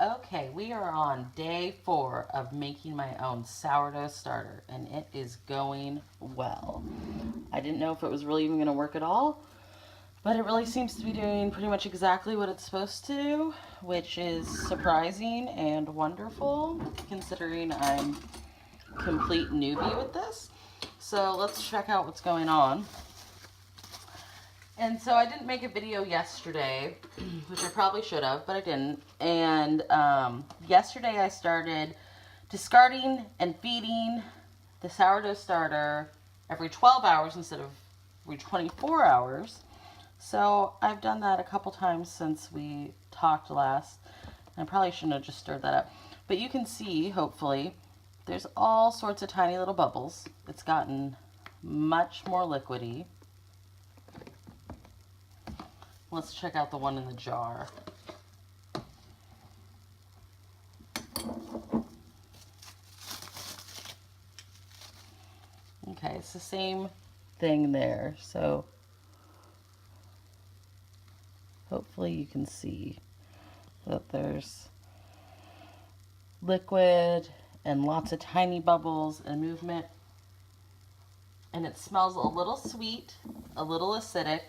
Okay, we are on day 4 of making my own sourdough starter, and it is going well. I didn't know if it was really even going to work at all, but it really seems to be doing pretty much exactly what it's supposed to do, which is surprising and wonderful, considering I'm complete newbie with this. So let's check out what's going on. And so I didn't make a video yesterday, which I probably should have, but I didn't. And yesterday I started discarding and feeding the sourdough starter every 12 hours instead of every 24 hours. So I've done that a couple times since we talked last. I probably shouldn't have just stirred that up. But you can see, hopefully, there's all sorts of tiny little bubbles. It's gotten much more liquidy. Let's check out the one in the jar. Okay, it's the same thing there. So hopefully you can see that there's liquid and lots of tiny bubbles and movement. And it smells a little sweet, a little acidic.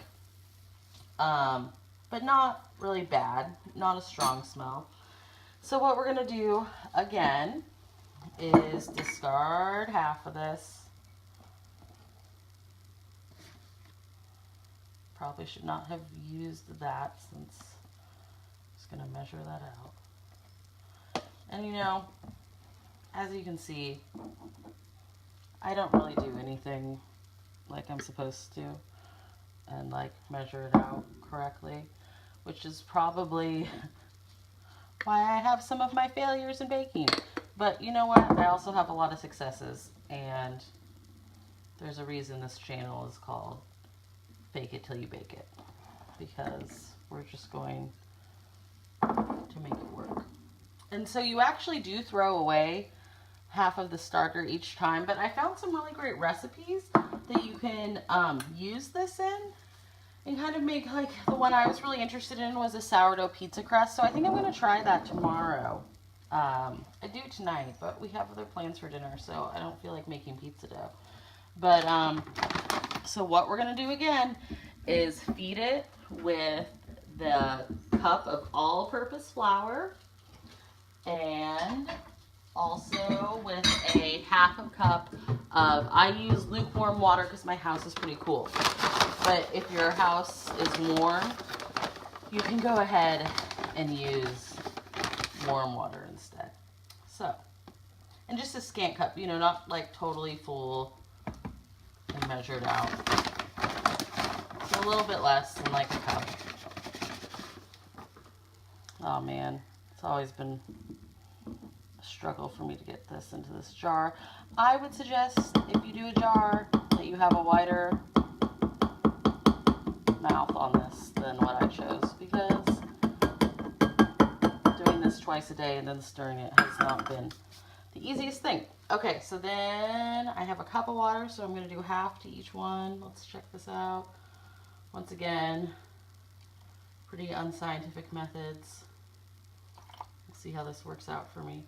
But not really bad, not a strong smell. So what we're gonna do again is discard half of this. Probably should not have used that since I'm just gonna measure that out. And you know, as you can see, I don't really do anything like I'm supposed to and like measure it out correctly, which is probably why I have some of my failures in baking. But you know what? I also have a lot of successes, and there's a reason this channel is called Fake It Till You Bake It, because we're just going to make it work. And so you actually do throw away half of the starter each time, but I found some really great recipes that you can use this in and kind of make, like, the one I was really interested in was a sourdough pizza crust, so I think I'm going to try that tomorrow. I do tonight, but we have other plans for dinner, so I don't feel like making pizza dough. But, so what we're going to do again is feed it with the cup of all-purpose flour and also with a half a cup of, I use lukewarm water because my house is pretty cool. But if your house is warm, you can go ahead and use warm water instead. So, and just a scant cup, you know, not like totally full and measured out. So a little bit less than like a cup. Oh man, it's always been a struggle for me to get this into this jar. I would suggest if you do a jar that you have a wider mouth on this than what I chose, because doing this twice a day and then stirring it has not been the easiest thing. Okay, so then I have a cup of water, so I'm going to do half to each one. Let's check this out. Once again, pretty unscientific methods. Let's see how this works out for me.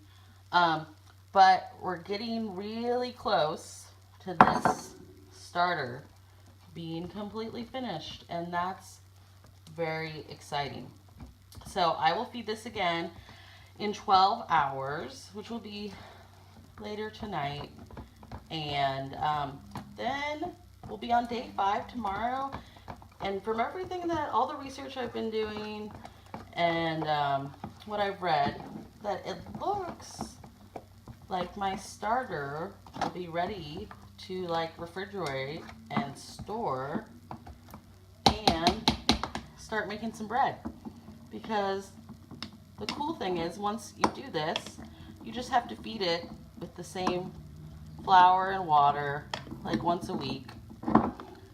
But we're getting really close to this starter being completely finished, and that's very exciting. So I will feed this again in 12 hours, which will be later tonight, and then we'll be on day 5 tomorrow. And from everything that, all the research I've been doing and what I've read, that it looks like my starter will be ready to like refrigerate and store and start making some bread. Because the cool thing is, once you do this, you just have to feed it with the same flour and water like once a week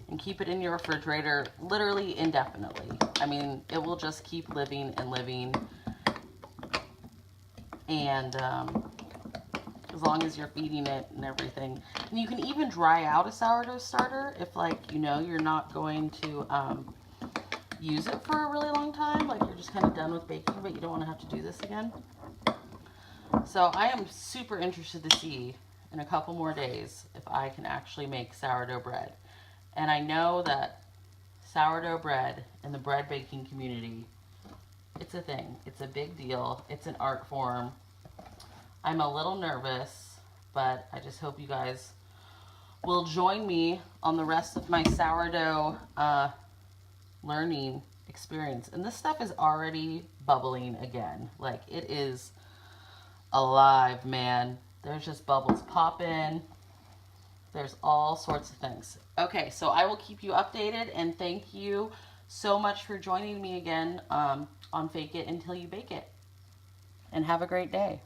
and keep it in your refrigerator literally indefinitely. I mean, it will just keep living and living, and as long as you're feeding it and everything. And you can even dry out a sourdough starter if, like, you know, you're not going to use it for a really long time, like you're just kind of done with baking, but you don't want to have to do this again. So I am super interested to see in a couple more days if I can actually make sourdough bread. And I know that sourdough bread in the bread baking community, it's a thing. It's a big deal. It's an art form. I'm a little nervous, but I just hope you guys will join me on the rest of my sourdough learning experience. And this stuff is already bubbling again. Like, it is alive, man. There's just bubbles popping. There's all sorts of things. Okay, so I will keep you updated, and thank you so much for joining me again on Fake It Until You Bake It. And have a great day.